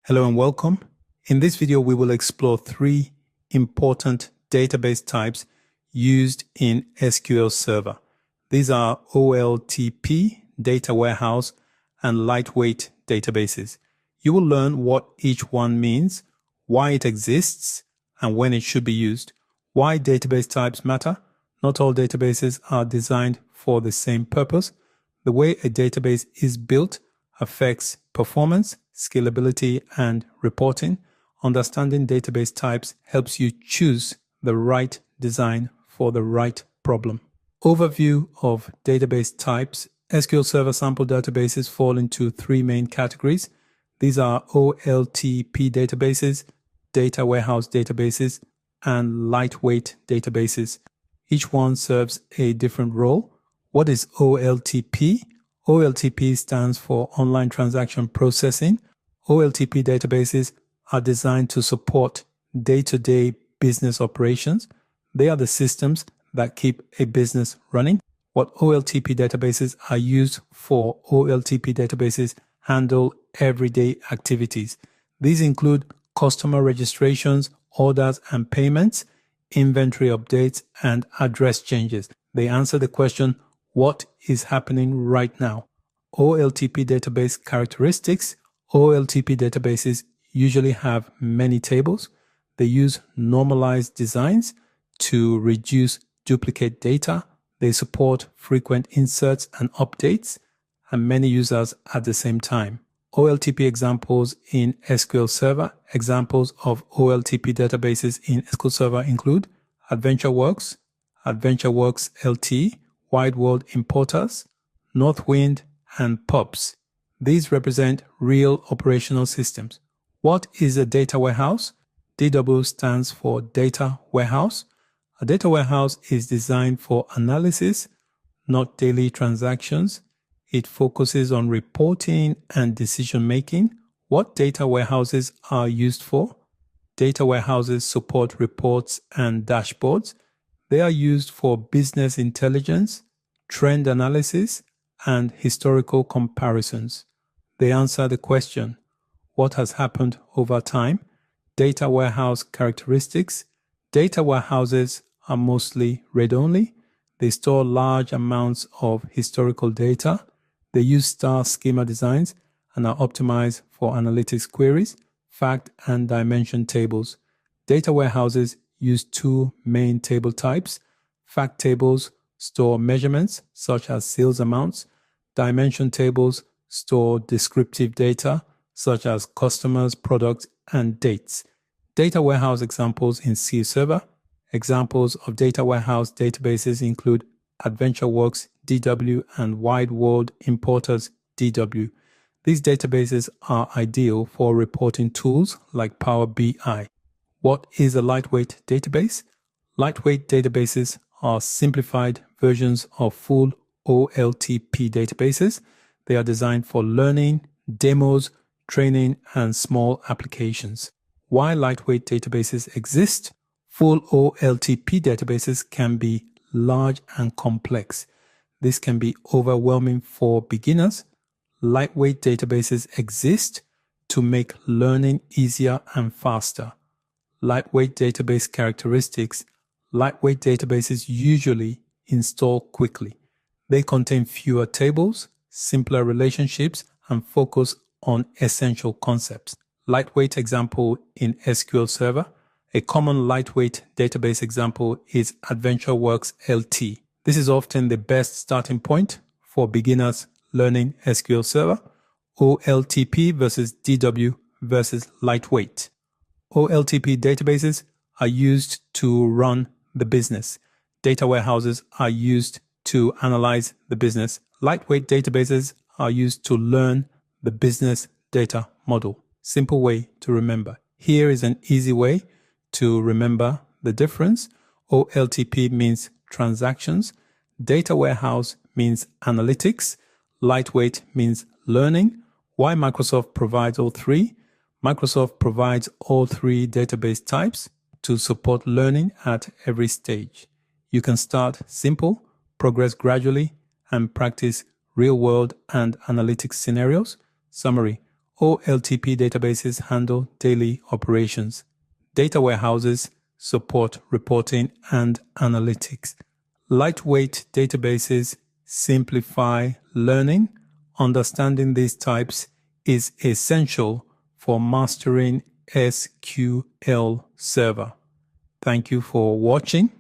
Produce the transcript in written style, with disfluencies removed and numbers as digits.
Hello and welcome. In this video, we will explore three important database types used in SQL Server. These are OLTP, data warehouse, and lightweight databases. You will learn what each one means, why it exists, and when it should be used. Why database types matter. Not all databases are designed for the same purpose. The way a database is built affects performance, scalability, and reporting. Understanding database types helps you choose the right design for the right problem. Overview of database types. SQL Server sample databases fall into three main categories. These are OLTP databases, data warehouse databases, and lightweight databases. Each one serves a different role. What is OLTP? OLTP stands for Online Transaction Processing. OLTP databases are designed to support day-to-day business operations. They are the systems that keep a business running. What OLTP databases are used for, OLTP databases handle everyday activities. These include customer registrations, orders and payments, inventory updates, and address changes. They answer the question, what is happening right now? OLTP database characteristics. OLTP databases usually have many tables. They use normalized designs to reduce duplicate data. They support frequent inserts and updates, and many users at the same time. OLTP examples in SQL Server. Examples of OLTP databases in SQL Server include AdventureWorks, AdventureWorks LT, Wide World Importers, Northwind, and PUBs. These represent real operational systems. What is a data warehouse? DW stands for Data Warehouse. A data warehouse is designed for analysis, not daily transactions. It focuses on reporting and decision making. What data warehouses are used for? Data warehouses support reports and dashboards. They are used for business intelligence, trend analysis, and historical comparisons. They answer the question, what has happened over time? Data warehouse characteristics. Data warehouses are mostly read-only. They store large amounts of historical data. They use star schema designs and are optimized for analytics queries, fact and dimension tables. Data warehouses use two main table types. Fact tables store measurements such as sales amounts. Dimension tables store descriptive data such as customers, products, and dates. Data warehouse examples in SQL Server. Examples of data warehouse databases include AdventureWorks DW and Wide World Importers DW. These databases are ideal for reporting tools like Power BI. What is a lightweight database? Lightweight databases are simplified versions of full OLTP databases. They are designed for learning, demos, training, and small applications. Why lightweight databases exist? Full OLTP databases can be large and complex. This can be overwhelming for beginners. Lightweight databases exist to make learning easier and faster. Lightweight database characteristics. Lightweight databases usually install quickly. They contain fewer tables, simpler relationships, and focus on essential concepts. Lightweight example in SQL Server. A common lightweight database example is AdventureWorks LT. This is often the best starting point for beginners learning SQL Server. OLTP versus DW versus lightweight. OLTP databases are used to run the business. Data warehouses are used to analyze the business. Lightweight databases are used to learn the business data model. Simple way to remember. Here is an easy way to remember the difference. OLTP means transactions. Data warehouse means analytics. Lightweight means learning. Why Microsoft provides all three? Microsoft provides all three database types to support learning at every stage. You can start simple, progress gradually, and practice real-world and analytics scenarios. Summary. OLTP databases handle daily operations. Data warehouses support reporting and analytics. Lightweight databases simplify learning. Understanding these types is essential for mastering SQL Server. Thank you for watching.